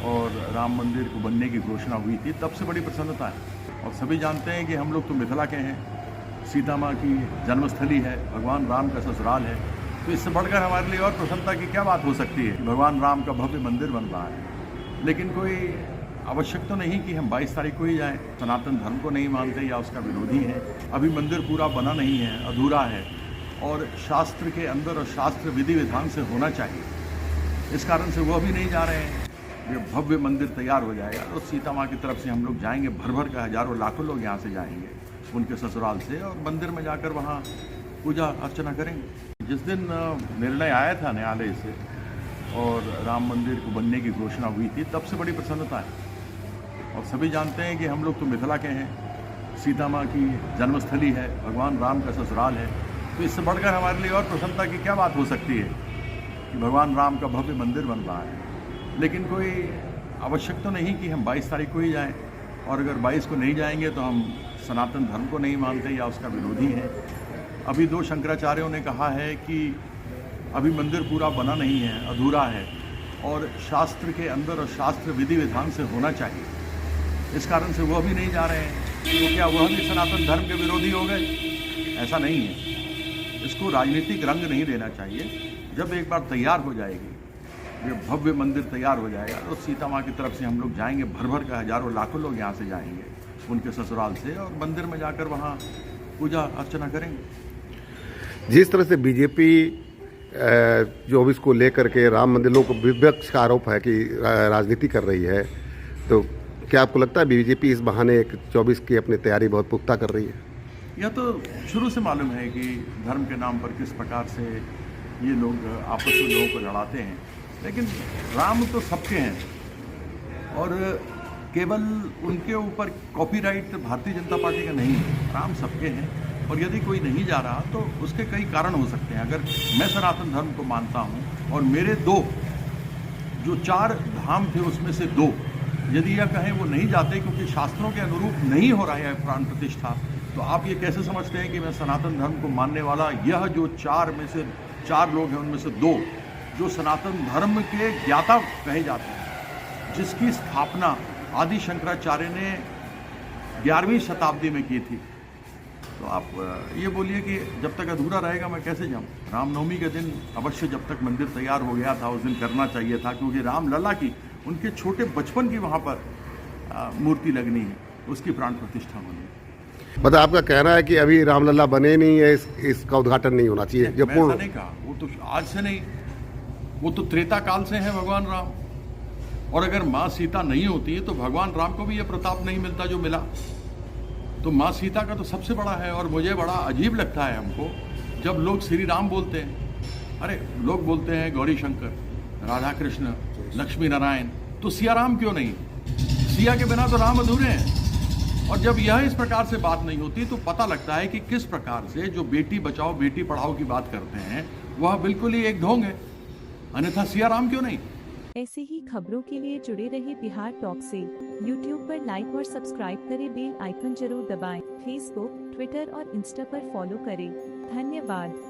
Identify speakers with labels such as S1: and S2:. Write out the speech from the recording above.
S1: और राम मंदिर को बनने की घोषणा हुई थी, तब से बड़ी प्रसन्नता है। और सभी जानते हैं कि हम लोग तो मिथिला के हैं, सीता माँ की जन्मस्थली है, भगवान राम का ससुराल है, तो इससे बढ़कर हमारे लिए और प्रसन्नता की क्या बात हो सकती है। भगवान राम का भव्य मंदिर बन रहा है, लेकिन कोई आवश्यक तो नहीं कि हम 22 तारीख को ही जाएं। सनातन धर्म को नहीं मानते या उसका विरोधी हैं। अभी मंदिर पूरा बना नहीं है, अधूरा है, और शास्त्र के अंदर और शास्त्र विधि विधान से होना चाहिए, इस कारण से वो अभी नहीं जा रहे हैं। ये भव्य मंदिर तैयार हो जाएगा तो सीता माँ की तरफ से हम लोग जाएंगे, भर भर का हजारों लाखों लोग यहाँ से जाएंगे उनके ससुराल से, और मंदिर में जाकर वहाँ पूजा अर्चना करेंगे। जिस दिन निर्णय आया था न्यायालय से और राम मंदिर को बनने की घोषणा हुई थी, तब से बड़ी प्रसन्नता है। और सभी जानते हैं कि हम लोग तो मिथिला के हैं, सीता माँ की जन्मस्थली है, भगवान राम का ससुराल है, तो इससे बढ़कर हमारे लिए और प्रसन्नता की क्या बात हो सकती है कि भगवान राम का भव्य मंदिर बन रहा है। लेकिन कोई आवश्यक तो नहीं कि हम 22 तारीख को ही जाएं, और अगर 22 को नहीं जाएंगे तो हम सनातन धर्म को नहीं मानते या उसका विरोधी हैं। अभी 2 शंकराचार्यों ने कहा है कि अभी मंदिर पूरा बना नहीं है, अधूरा है, और शास्त्र के अंदर और शास्त्र विधि विधान से होना चाहिए, इस कारण से वो अभी नहीं जा रहे हैं। तो क्या वह भी सनातन धर्म के विरोधी हो गए? ऐसा नहीं है। इसको राजनीतिक रंग नहीं देना चाहिए। जब एक बार तैयार हो जाएगी, ये भव्य मंदिर तैयार हो जाएगा, तो सीता माँ की तरफ से हम लोग जाएंगे, भर भर का हजारों लाखों लोग यहाँ से जाएंगे उनके ससुराल से, और मंदिर में जाकर वहाँ पूजा अर्चना करेंगे।
S2: जिस तरह से बीजेपी 24 को लेकर के राम मंदिर, लोग विपक्ष का आरोप है कि राजनीति कर रही है, तो क्या आपको लगता है बीजेपी इस बहाने 24 की अपनी तैयारी बहुत पुख्ता कर रही है?
S1: यह तो शुरू से मालूम है कि धर्म के नाम पर किस प्रकार से ये लोग आपस में लोगों को लड़ाते हैं, लेकिन राम तो सबके हैं, और केवल उनके ऊपर कॉपीराइट भारतीय जनता पार्टी का नहीं है। राम सबके हैं, और यदि कोई नहीं जा रहा तो उसके कई कारण हो सकते हैं। अगर मैं सनातन धर्म को मानता हूँ और मेरे 2 जो 4 धाम थे उसमें से 2 यदि यह कहें वो नहीं जाते क्योंकि शास्त्रों के अनुरूप नहीं हो रहा है प्राण प्रतिष्ठा, तो आप ये कैसे समझते हैं कि मैं सनातन धर्म को मानने वाला, यह जो 4 में से 4 लोग हैं उनमें से 2 जो सनातन धर्म के ज्ञाता कहे जाते हैं, जिसकी स्थापना आदि शंकराचार्य ने 11वीं शताब्दी में की थी, तो आप ये बोलिए कि जब तक अधूरा रहेगा मैं कैसे जाऊं? रामनवमी के दिन अवश्य जब तक मंदिर तैयार हो गया था उस दिन करना चाहिए था, क्योंकि रामलला की, उनके छोटे बचपन की वहाँ पर मूर्ति लगनी है, उसकी प्राण प्रतिष्ठा होनी है।
S2: मतलब आपका कहना है कि अभी रामलला बने नहीं है, इसका उद्घाटन नहीं होना चाहिए?
S1: मैं ऐसा नहीं कहा, वो तो आज से नहीं, वो तो त्रेता काल से है भगवान राम। और अगर माँ सीता नहीं होती तो भगवान राम को भी यह प्रताप नहीं मिलता जो मिला। तो माँ सीता का तो सबसे बड़ा है। और मुझे बड़ा अजीब लगता है हमको जब लोग श्री राम बोलते हैं। अरे लोग बोलते हैं गौरी शंकर, राधा कृष्ण, लक्ष्मी नारायण, तो सिया राम क्यों नहीं? सिया के बिना तो राम अधूरे हैं। और जब यह इस प्रकार से बात नहीं होती तो पता लगता है कि किस प्रकार से जो बेटी बचाओ बेटी पढ़ाओ की बात करते हैं वह बिल्कुल ही एक ढोंग है, अन्यथा सिया राम क्यों नहीं?
S3: ऐसे ही खबरों के लिए जुड़े रहिए बिहार टॉक से। यूट्यूब पर लाइक और सब्सक्राइब करें, बेल आइकन जरूर दबाएं। फेसबुक, ट्विटर और इंस्टा पर फॉलो करें। धन्यवाद।